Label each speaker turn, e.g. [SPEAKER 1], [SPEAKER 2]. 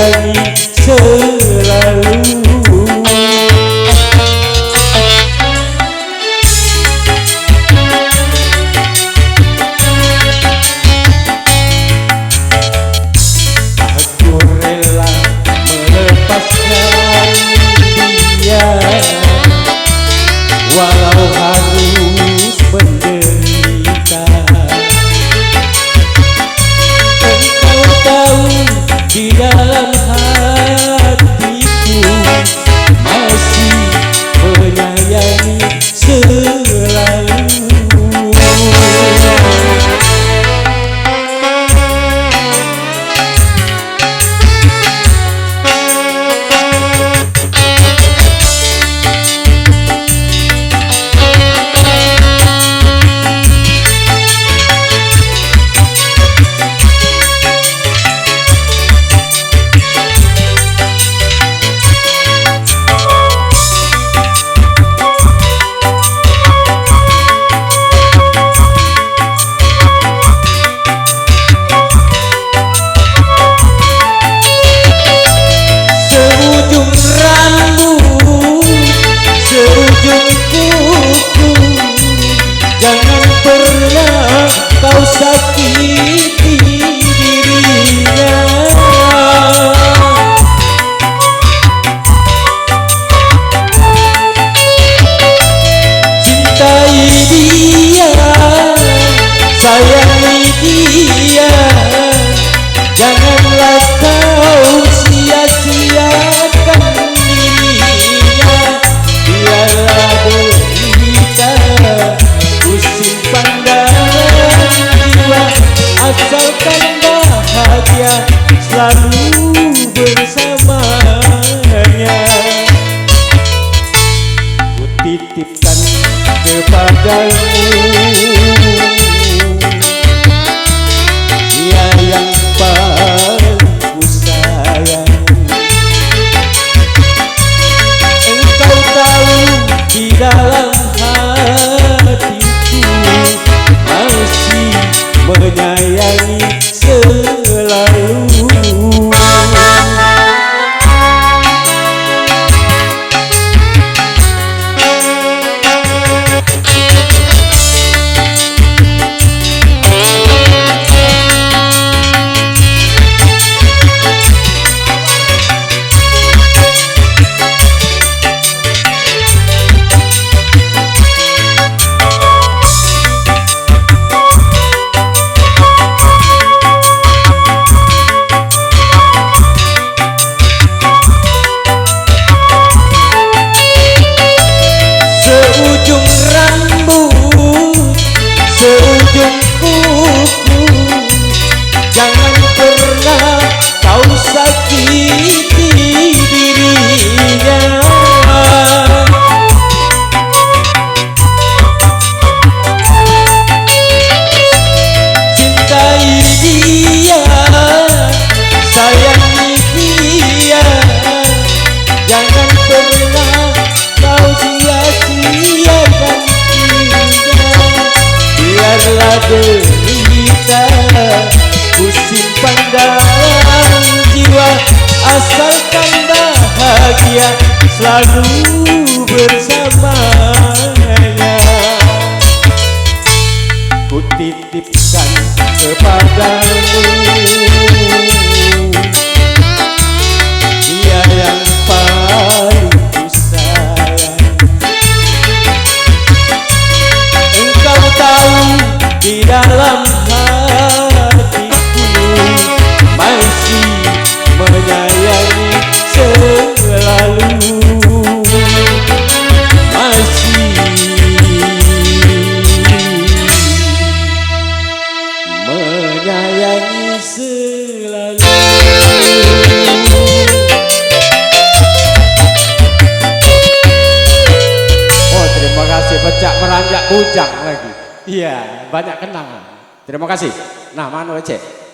[SPEAKER 1] menyayangi selalu. Aku rela melepaskan dia walau harus menderita. Engkau tahu di dalam hatiku masih menyayangi selalu. Jangan pernah kau sakiti dirinya. Cintai dia, sayangi dia, janganlah kau sia-siakan dirinya. Biarlah derita, simpan dalam jiwa, asalkan bahagia selalu bersamanya. Ku titipkan kepadamu dia yang paling ku sayang. Engkau tahu di dalam masih menyayangi selalu. Seujung kuku, jangan pernah kau sakiti dirinya. Cintai dia, sayangi dia, jangan pernah kau sia-siakan dia. Biarlah derita, ku simpan dalam jiwa, asalkan bahagia selalu bersamanya. Ku titipkan kepadamu dia yang paling ku sayang. Engkau tahu di dalam hatiku masih menyayangi selalu. Masih menyayangi selalu. Oh, terima kasih, pecah meranjak bujang lagi. Iya, banyak kenangan. Terima kasih. Nah, Mano Ece.